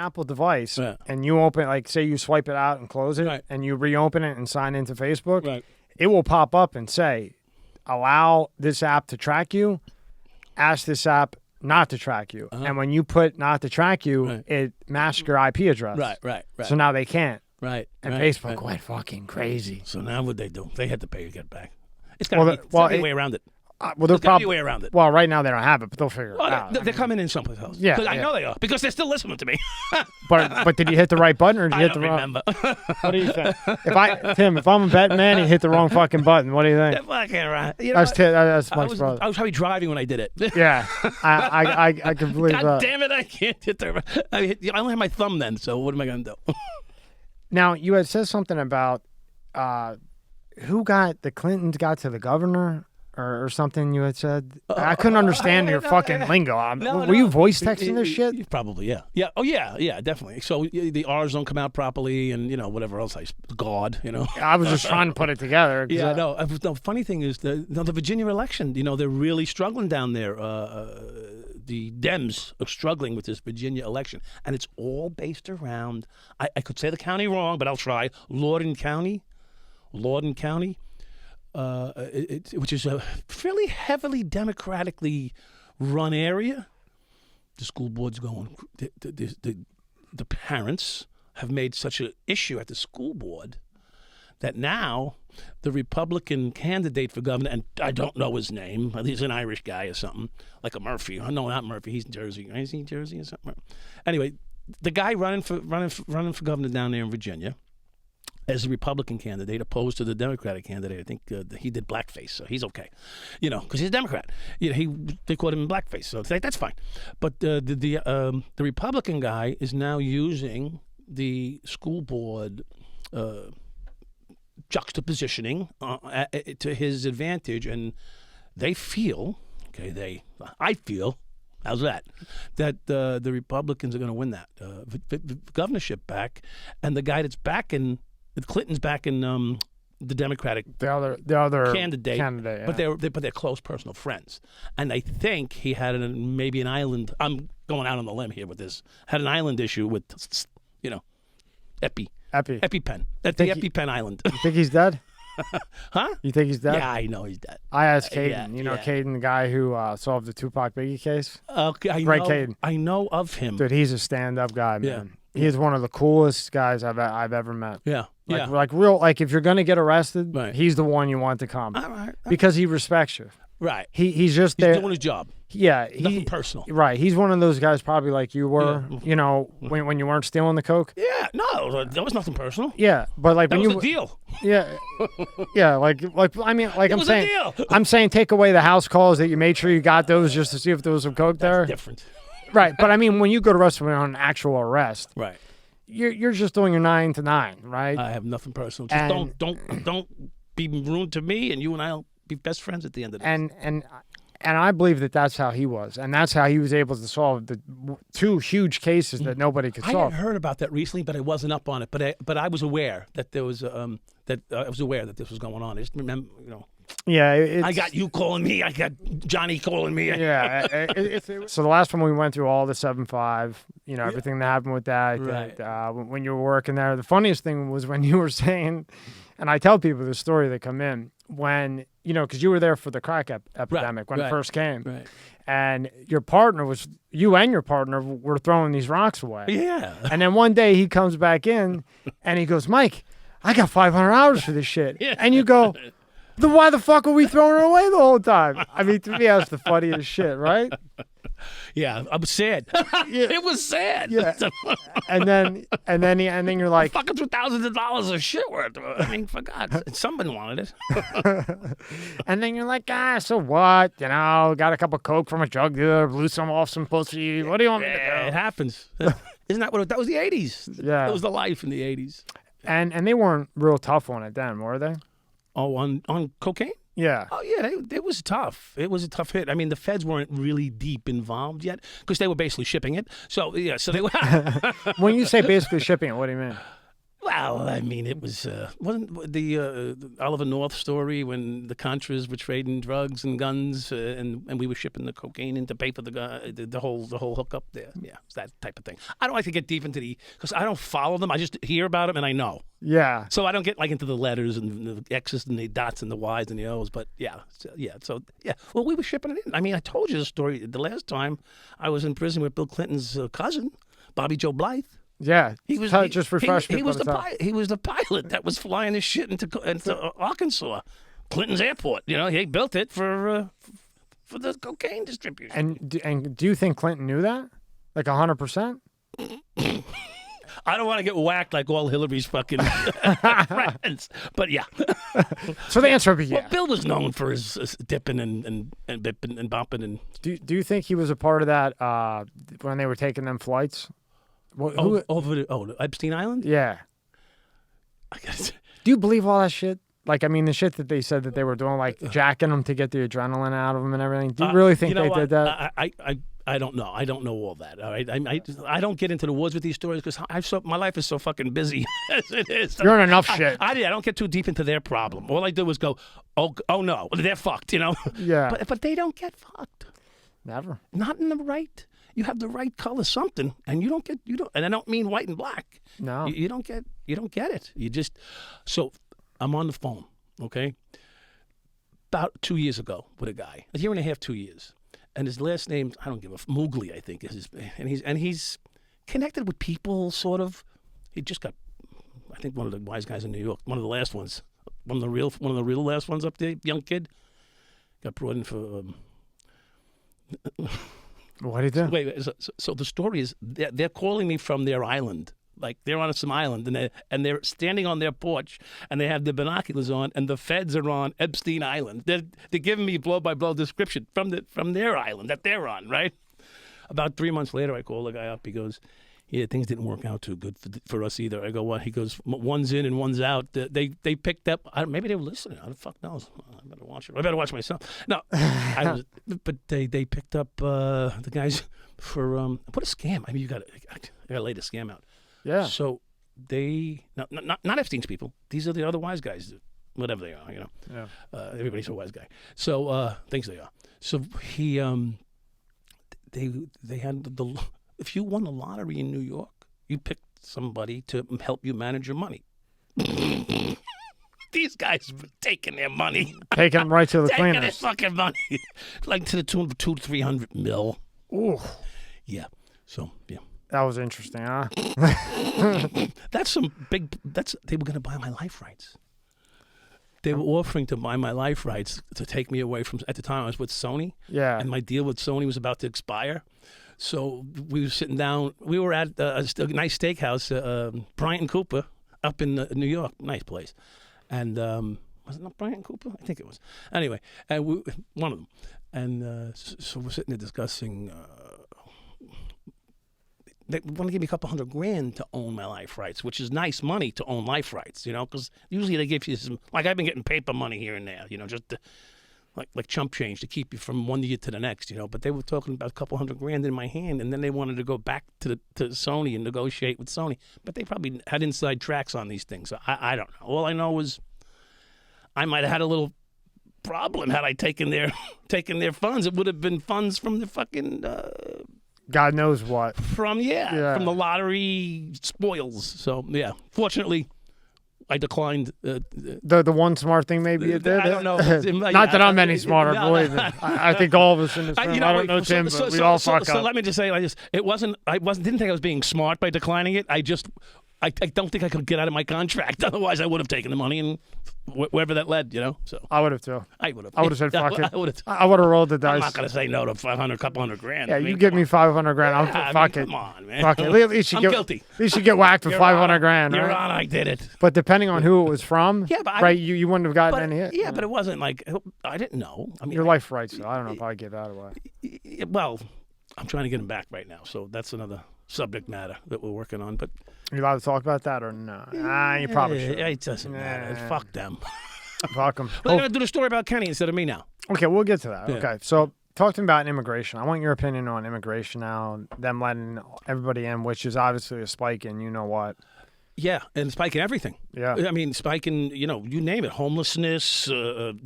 Apple device and you open, like, say you swipe it out and close it, Right. and you reopen it and sign into Facebook, Right. it will pop up and say, allow this app to track you, ask this app not to track you. And when you put not to track you, it masks your IP address. Right. So now they can't. Right. And Facebook went fucking crazy. So now what they do? They had to pay to get it back. It's got to be a way around it. Well, There's got to be a way around it. Well, right now they don't have it, but they'll figure it out. They're coming in someplace else. Yeah, I know they are because they're still listening to me. But did you hit the right button or did you hit the wrong? Remember. What do you think? If I'm a betting man, he hit the wrong fucking button. What do you think? They're fucking right. You know, That's Mike's brother. I was probably driving when I did it. Yeah, I can believe God that. damn it! I can't hit the. I only have my thumb then, so what am I gonna do? Now you had said something about the Clintons got to the governor. Or something you had said. I couldn't understand your fucking lingo. Were you voice texting this shit? Probably, yeah. Yeah. Oh, yeah, definitely. So the R's don't come out properly, and whatever else. God, I was just trying to put it together. Yeah, no. The funny thing is the Virginia election. They're really struggling down there. The Dems are struggling with this Virginia election, and it's all based around. I could say the county wrong, but I'll try. Loudoun County. Which is a fairly heavily democratically run area. The school board's going. The parents have made such an issue at the school board that now the Republican candidate for governor, and I don't know his name, he's an Irish guy or something, like a Murphy. No, not Murphy. He's in Jersey. Is he in Jersey or something? Anyway, the guy running for governor down there in Virginia, as a Republican candidate, opposed to the Democratic candidate. I think he did blackface, so he's okay, because he's a Democrat. They caught him in blackface, so that's fine. But the Republican guy is now using the school board juxtapositioning to his advantage, and they feel, I feel, how's that? That the Republicans are going to win that governorship back, and the guy that's backing. Clinton's back in the Democratic the other candidate, yeah. but they're close personal friends, and I think he had maybe an island. I'm going out on the limb here with this. Had an island issue with EpiPen. At the EpiPen island. You think he's dead? Huh? You think he's dead? Yeah, I know he's dead. I asked Caden. Caden, the guy who solved the Tupac Biggie case. Okay, Caden. I know of him. Dude, he's a stand-up guy, man. Yeah. He's one of the coolest guys I've ever met. Yeah. Like if you're gonna get arrested, right. He's the one you want to come. All right. Because he respects you. Right. He's just there. He's doing his job. Yeah. Nothing personal. Right. He's one of those guys probably like you were, when you weren't stealing the coke. Yeah. No, that was nothing personal. Yeah. But like that when was a deal. Yeah. Yeah. I'm saying take away the house calls that you made sure you got those just to see if there was some coke there. Different. Right. But I mean, when you go to restaurant on an actual arrest. Right. You're just doing your 9 to 9, right? I have nothing personal. Just don't be rude to me, and you and I'll be best friends at the end of the day. And I believe that's how he was, and that's how he was able to solve the 2 huge cases that nobody could solve. I had heard about that recently, but I wasn't up on it. But I was aware that there was that this was going on. I just remember, Yeah, I got you calling me. I got Johnny calling me. Yeah. So the last time we went through all the 7-5, everything that happened with that. Right. When you were working there, the funniest thing was when you were saying, and I tell people the story that come in when because you were there for the crack epidemic when it first came, right. And you and your partner were throwing these rocks away. Yeah. And then one day he comes back in, and he goes, "Mike, I got 500 hours for this shit," Yeah. And you go. Then why the fuck are we throwing it away the whole time? I mean, to me, that's the funniest shit, right? Yeah, I was sad. It was sad. Yeah. and then you're like, fucking threw thousands of dollars of shit worth. I mean, for God's sake, somebody wanted it. And then you're like, so what? Got a cup of coke from a drug dealer, blew some off some pussy. What do you want me to do? It happens. Isn't that that was the 80s? Yeah, that was the life in the 80s. And they weren't real tough on it then, were they? Oh, on cocaine? Yeah. Oh, yeah, it was tough. It was a tough hit. I mean, the feds weren't really deep involved yet because they were basically shipping it. So, yeah, so they were. When you say basically shipping it, what do you mean? Well, I mean, it was wasn't the Oliver North story when the Contras were trading drugs and guns, and we were shipping the cocaine in to pay for the whole hookup there. Yeah, it's that type of thing. I don't like to get deep into because I don't follow them. I just hear about them and I know. Yeah. So I don't get like into the letters and the X's and the dots and the Y's and the O's. But yeah. Well, we were shipping it in. I mean, I told you the story the last time I was in prison with Bill Clinton's cousin, Bobby Joe Blythe. Yeah, he was just refresh. He was the pilot. He was the pilot that was flying his shit into Arkansas, Clinton's airport. You know, he built it for the cocaine distribution. And do you think Clinton knew that? Like 100%? I don't want to get whacked like all Hillary's fucking friends, but yeah. So the answer would be yeah. Well, Bill was known for his dipping and bipping and bopping. And do you think he was a part of that when they were taking them flights? Over Epstein Island? Yeah. I guess. Do you believe all that shit? Like, I mean, the shit that they said that they were doing, like jacking them to get the adrenaline out of them and everything. Do you really think they did that? I don't know. I don't know all that. All right. I don't get into the woods with these stories because my life is so fucking busy as it is. You're in enough shit. I don't get too deep into their problem. All I do is go, oh no, they're fucked. You know. Yeah. But they don't get fucked. Never. Not in the right. You have the right color something, and you don't, and I don't mean white and black. No. You don't get it. You just, so I'm on the phone, okay? About 2 years ago with a guy, a year and a half, 2 years. And his last name, I don't give a Mowgli, I think is his, and he's connected with people sort of. He just got, I think, one of the wise guys in New York, one of the last ones, one of the real last ones up there, young kid, got brought in for, what did he do? Wait. So the story is they're calling me from their island, like they're on some island, and they're standing on their porch, and they have their binoculars on, and the feds are on Epstein Island. They're giving me blow by blow description from their island that they're on. Right. About 3 months later, I call the guy up. He goes, "Yeah, things didn't work out too good for us either." I go, "What?" He goes, "One's in and one's out." They picked up. Maybe they were listening. Who the fuck knows? I better watch it. I better watch myself. No, but they picked up the guys for what a scam. I mean, I gotta lay the scam out. Yeah. So they not Epstein's people. These are the other wise guys, whatever they are. You know. Yeah. Everybody's a wise guy. So thinks they are. So he they had the. If you won the lottery in New York, you picked somebody to help you manage your money. These guys were taking their money. Taking them right to the taking cleaners. Their fucking money. Like to the tune of $200 to $300 million. Ooh. Yeah. So, yeah. That was interesting, huh? They were going to buy my life rights. They were offering to buy my life rights to take me away from, at the time I was with Sony. Yeah. And my deal with Sony was about to expire. So we were sitting down. We were at a nice steakhouse, Bryant and Cooper, up in New York. Nice place. And was it not Bryant and Cooper? I think it was. Anyway, and one of them. And so we're sitting there discussing. They want to give me a couple $100,000 to own my life rights, which is nice money to own life rights, you know, because usually they give you some. Like I've been getting paper money here and there, you know, just. Like chump change to keep you from one year to the next, you know. But they were talking about a couple $100,000 in my hand, and then they wanted to go back to Sony and negotiate with Sony. But they probably had inside tracks on these things. So I don't know. All I know is I might have had a little problem had I taken their funds. It would have been funds from the fucking God knows what from the lottery spoils. So yeah, fortunately. I declined. The one smart thing maybe you did. I don't know. Not that I'm any smarter, believe me. I think all of us in this room. I don't know Tim, but we all fuck up. So let me just say, didn't think I was being smart by declining it. I don't think I could get out of my contract. Otherwise, I would have taken the money and wherever that led, you know. So I would have too. I would have. I would have said fuck it. I would have rolled the dice. I'm not going to say no to couple $100,000. Yeah, you give me $500,000. Fuck it. Come on, man. Fuck it. At least I'm guilty. At least you get whacked with $500,000. You're right? on. I did it. But depending on who it was from, but right, you wouldn't have gotten any hit. Yeah, but it wasn't like I didn't know. I mean, your life rights. So I don't know if I give that away. Well, I'm trying to get them back right now, so that's another subject matter that we're working on. But are you allowed to talk about that or no? You probably should. It doesn't matter. Fuck them. Fuck them. Well, they're going to do the story about Kenny instead of me now. Okay, we'll get to that. Yeah. Okay, so talk to me about immigration. I want your opinion on immigration now, them letting everybody in, which is obviously a spike in you know what. Yeah, and spiking everything. Yeah. I mean, spiking, you name it, homelessness,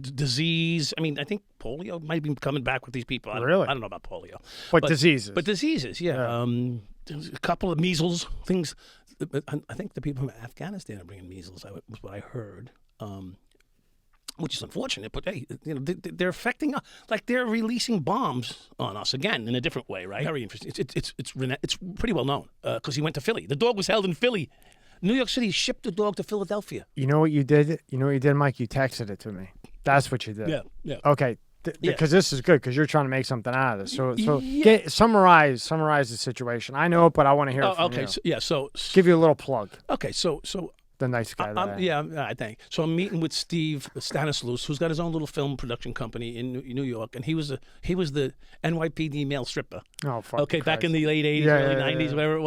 disease. I mean, I think polio might be coming back with these people. I don't know about polio. But diseases. But diseases, yeah. There's a couple of measles things. I think the people from Afghanistan are bringing measles, was what I heard. Which is unfortunate, but hey, they're affecting us. Like they're releasing bombs on us again in a different way, right? Very interesting. It's pretty well known because he went to Philly. The dog was held in Philly. New York City shipped the dog to Philadelphia. You know what you did? Mike? You texted it to me. That's what you did. Yeah. Okay. Because this is good because you're trying to make something out of this. So summarize the situation. I know it, but I want to hear it from you. So give you a little plug. Okay, so the nice guy. I think. So I'm meeting with Steve Stanislaus, who's got his own little film production company in New York, and he was the NYPD male stripper. Oh, fuck. Okay, back in the late 80s, early 90s, whatever it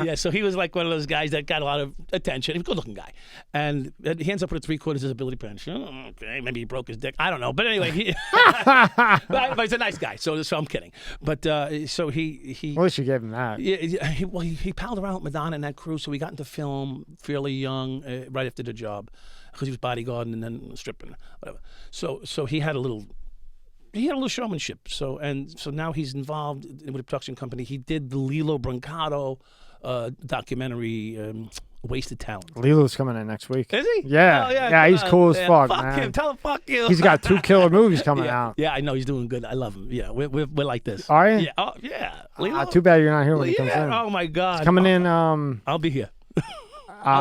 was. So he was like one of those guys that got a lot of attention. He was a good-looking guy. And he ends up with a 3/4 disability pension. Okay, maybe he broke his dick. I don't know. But anyway, but he's a nice guy, so I'm kidding. But so he Well, at least you gave him that. Yeah, he palled around with Madonna and that crew, so we got into film fairly young, right after the job, because he was bodyguarding and then stripping, whatever. So he had a little showmanship. So now he's involved with a production company. He did the Lilo Brancato documentary, Wasted Talent. Lilo's coming in next week. Is he? Yeah. Oh, yeah. He's cool as fuck, fuck man. him. Tell him fuck you. He's got 2 killer movies coming out. Yeah, I know he's doing good. I love him. Yeah, we're like this. Are you? Yeah. Oh, yeah. Lilo? Too bad you're not here when he comes in. Oh my God. He's coming in. I'll be here.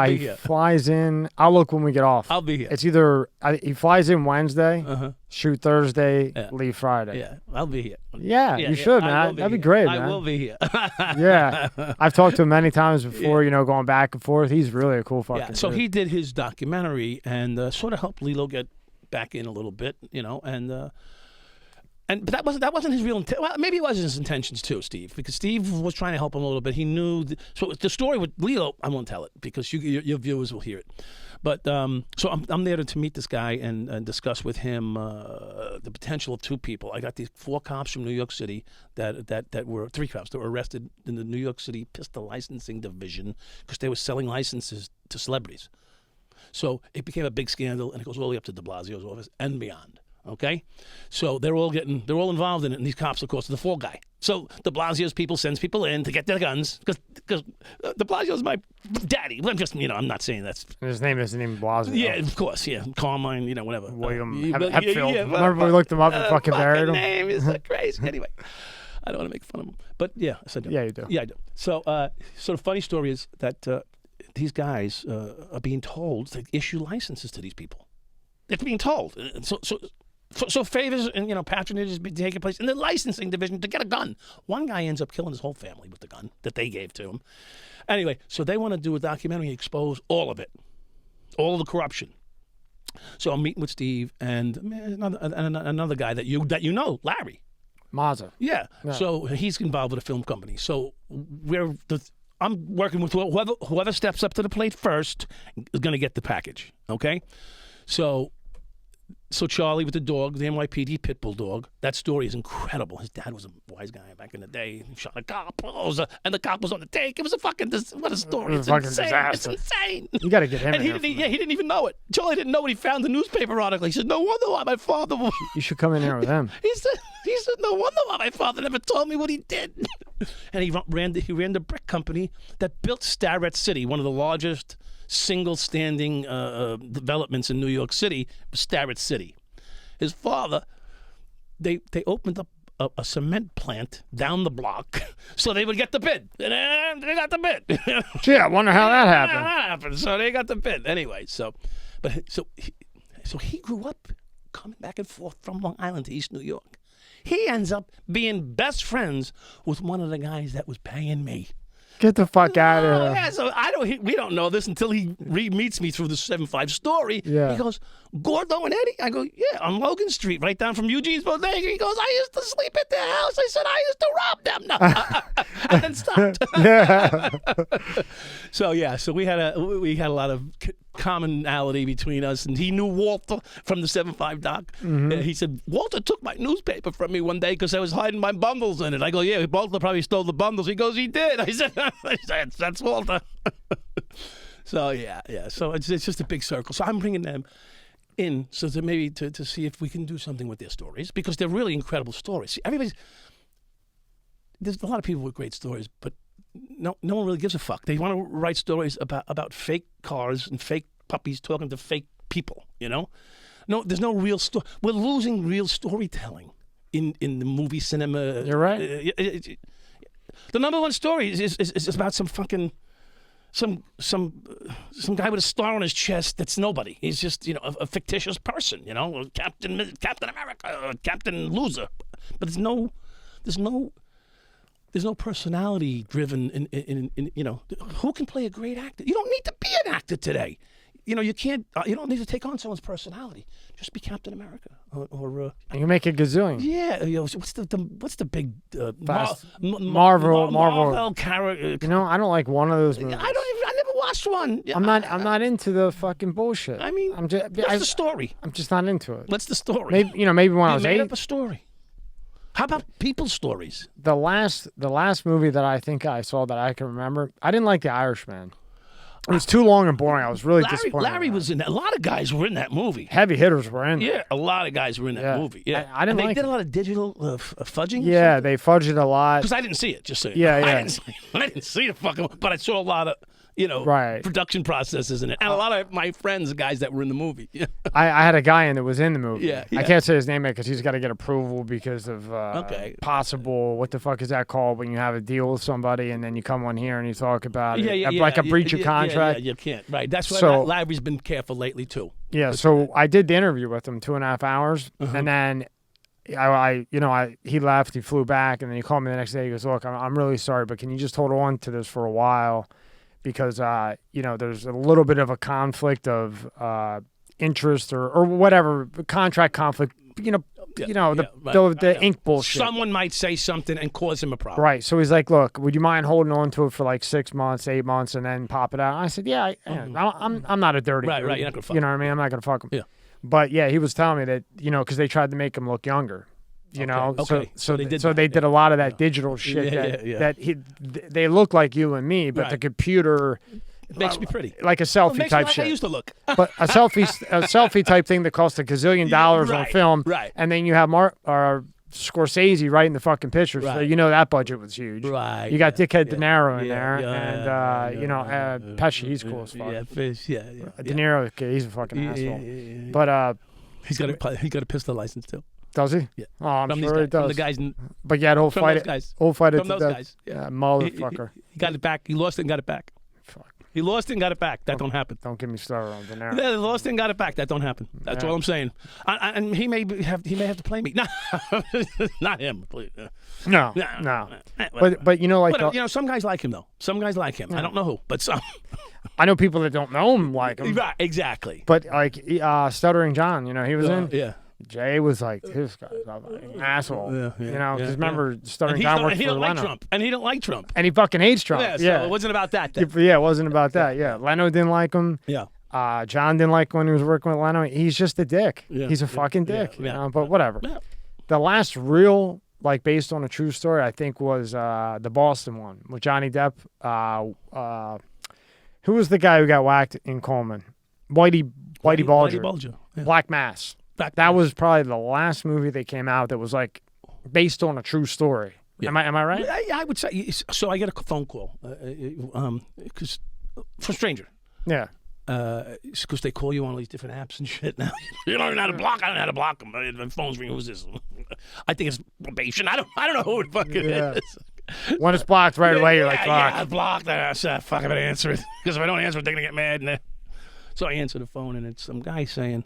He flies in. I'll look when we get off. I'll be here. It's either he flies in Wednesday, shoot Thursday, Yeah. leave Friday. Yeah, I'll be here. Yeah, you should, man. That'd be great, man. I will be here. Yeah, I've talked to him many times before. Going back and forth. He's really a cool fucking. Yeah. So dude. he did his documentary and sort of helped Lilo get back in a little bit, but that wasn't his real intent. Well, maybe it was his intentions too, Steve, because Steve was trying to help him a little bit. He knew. So the story with Lilo, I won't tell it because your viewers will hear it. But so I'm there to meet this guy and discuss with him the potential of 2 people. I got these 4 cops from New York City that were 3 cops that were arrested in the New York City Pistol Licensing Division because they were selling licenses to celebrities. So it became a big scandal, and it goes all the way up to de Blasio's office and beyond. Okay, so they're all involved in it, and these cops, of course, are the fall guy. So de Blasio's people sends people in to get their guns because de Blasio's my daddy. I'm just, I'm not saying that's his name isn't even Blasio. Yeah, of course, yeah, Carmine, whatever. William Hepfield. Remember we looked him up and fucking buried him. Name is so crazy. Anyway, I don't want to make fun of him, but yeah, I do. Yeah, you do. Yeah, I do. So, the funny story is that these guys are being told to issue licenses to these people. They're being told. So favors and patronage is taking place in the licensing division to get a gun. One guy ends up killing his whole family with the gun that they gave to him. Anyway, so they want to do a documentary, expose all of it, all of the corruption. So I'm meeting with Steve and another guy that you know, Larry Mazza. Yeah. So he's involved with a film company. So I'm working with whoever steps up to the plate first is going to get the package. Okay, so Charlie with the dog, the NYPD pit bull dog, that story is incredible. His dad was a wise guy back in the day. He shot a cop, and the cop was on the take. It was what a story. It was a fucking insane. disaster. It's insane. You got to get him And he didn't even know it. Charlie didn't know when he found the newspaper article. He said, no wonder why my father... You should come in here with him. He said, no wonder why my father never told me what he did. And he ran the brick company that built Starrett City, one of the largest single standing developments in New York City, Starrett City. His father, they opened up a cement plant down the block so they would get the bid. And they got the bid. Gee, I wonder how that happened. So they got the bid. Anyway, so he grew up coming back and forth from Long Island to East New York. He ends up being best friends with one of the guys that was paying me. Get the fuck out of here. Yeah, so we don't know this until he meets me through the 7-5 story. Yeah. He goes, Gordo and Eddie? I go, yeah, on Logan Street, right down from Eugene's Bodega. He goes, I used to sleep at their house. I said, I used to rob them. No. And then stopped. Yeah. So we had a lot of commonality between us, and he knew Walter from the 7-5 doc. Mm-hmm. He said, Walter took my newspaper from me one day because I was hiding my bundles in it. I go, yeah, Walter probably stole the bundles. He goes, he did. I said, that's Walter. So yeah. So it's just a big circle. So I'm bringing them in so that maybe to see if we can do something with their stories, because they're really incredible stories. See, there's a lot of people with great stories, but no one really gives a fuck. They want to write stories about fake cars and fake puppies talking to fake people. No, there's no real story. We're losing real storytelling in the movie cinema. You're right. The number one story is about some fucking some guy with a star on his chest that's nobody. He's just a fictitious person. Captain America, Captain Loser. But there's no personality driven in who can play a great actor. You don't need to be an actor today. You can't. You don't need to take on someone's personality. Just be Captain America, or you can make a gazillion. Yeah. What's the big Marvel character? I don't like one of those movies. I never watched one. I'm not into the fucking bullshit. I mean, what's the story? I'm just not into it. What's the story? Maybe when I was 8. Made up a story. How about people's stories? The last movie that I think I saw that I can remember, I didn't like The Irishman. It was too long and boring. I was really disappointed. Larry was in that. A lot of guys were in that movie. Heavy hitters were in. Yeah, a lot of guys were in that movie. Yeah, I didn't and like. They did a lot of digital fudging. Yeah, they fudged it a lot. Because I didn't see it. Just so yeah. I didn't see the fucking. But I saw a lot of production processes in it, and a lot of my friends, guys that were in the movie. Yeah. I had a guy in that was in the movie. Yeah. I can't say his name because he's got to get approval because of possible. What the fuck is that called when you have a deal with somebody and then you come on here and you talk about it like a breach of contract? Yeah, you can't. Right. That's why Larry's been careful lately too. Yeah. So I did the interview with him 2.5 hours, and then. He left, he flew back, and then he called me the next day. He goes, look, I'm really sorry, but can you just hold on to this for a while? Because, there's a little bit of a conflict of interest or whatever, contract conflict, the ink bullshit. Someone might say something and cause him a problem. Right. So he's like, look, would you mind holding on to it for like 6 months, 8 months, and then pop it out? I said, yeah, I'm not a dirty dude. Right, you're not going to fuck him. You know what I mean? I'm not going to fuck him. Yeah. But yeah, he was telling me that because they tried to make him look younger, Okay. So they did a lot of that digital shit that they look like you and me, but the computer makes me pretty, like a selfie type shit. I used to look, but a selfie type thing that costs $1 gazillion on film, right? And then you have Scorsese writing the fucking pictures, so that budget was huge. Right. You got Dickhead De Niro in there, and Pesci, he's cool as fuck. De Niro, he's a fucking asshole. But he's got a pistol license too. Does he? Yeah. Oh, I'm from sure he does. From the guys. But yeah, he'll fight it. He'll fight it from to those death. Guys. Yeah, motherfucker. He got it back. He lost it and got it back. Fuck. He lost it and got it back. That don't happen. Don't get me started on De Niro. Yeah, he lost it and got it back. That don't happen. That's all I'm saying. And he may have to play me. No, not him. Please. No. But some guys like him though. Some guys like him. I don't know who, but some. I know people that don't know him like him. Right, exactly. But like Stuttering John, he was in. Yeah. Jay was like, this guy's an asshole. Because remember, Stuttering John worked for Leno. Like Trump. And he didn't like Trump. And he fucking hates Trump. Yeah, so it wasn't about that then. Yeah, it wasn't about that. Yeah. Leno didn't like him. Yeah. John didn't like when he was working with Leno. He's just a dick. Yeah. He's a fucking dick. Yeah. But whatever. Yeah. The last real, based on a true story, I think was the Boston one with Johnny Depp. Who was the guy who got whacked in Coleman? Whitey Bulger. Yeah. Black Mass. That was probably the last movie that came out that was based on a true story. Yeah. Am I right? I would say so. I get a phone call because from a stranger. Yeah. Because they call you on all these different apps and shit now. You don't know how to block. I don't know how to block them. The phone's ringing. Who's this? I think it's probation. I don't know who it fucking is. When it's blocked right away, you're like, fuck. Yeah, blocked. Fuck, I'm gonna answer it because if I don't answer it, they're gonna get mad. So I answer the phone, and it's some guy saying,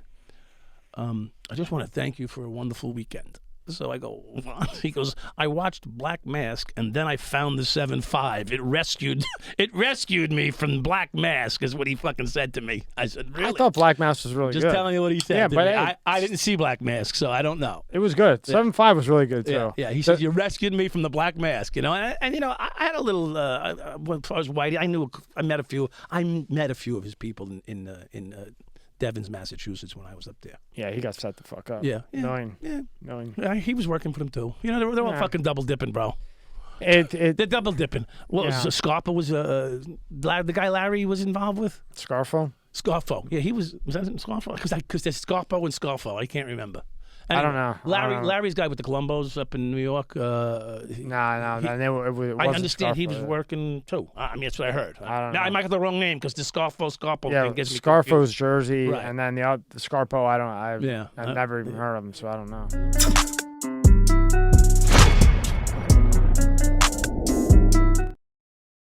I just want to thank you for a wonderful weekend. So I go, what? He goes, I watched Black Mask and then I found the 7.5. It rescued me from Black Mask is what he fucking said to me. I said, really? I thought Black Mask was really good. Just telling you what he said. Yeah, to but me. I didn't see Black Mask, so I don't know. It was good. 7.5 was really good too. Yeah. He said you rescued me from the Black Mask, and I had a little as far as Whitey, I met a few of his people in Devens, Massachusetts, when I was up there. Yeah, he got set the fuck up. Yeah. Knowing. Yeah, he was working for them too. They're all fucking double dipping, bro. They're double dipping. What was Yeah. Scarpa was the guy Larry was involved with? Scarfo? Scarfo. Yeah, he was that Scarfo? Because there's Scarpo and Scarfo. I can't remember. I don't know. Larry's guy with the Columbos up in New York. No, I understand he was working too. I mean, that's what I heard. I don't know. I might have the wrong name because the Scarpo Yeah, thing gets me Scarfo's confused. jersey, Right. and then the Scarpo. I've Yeah. never even heard of him, so I don't know.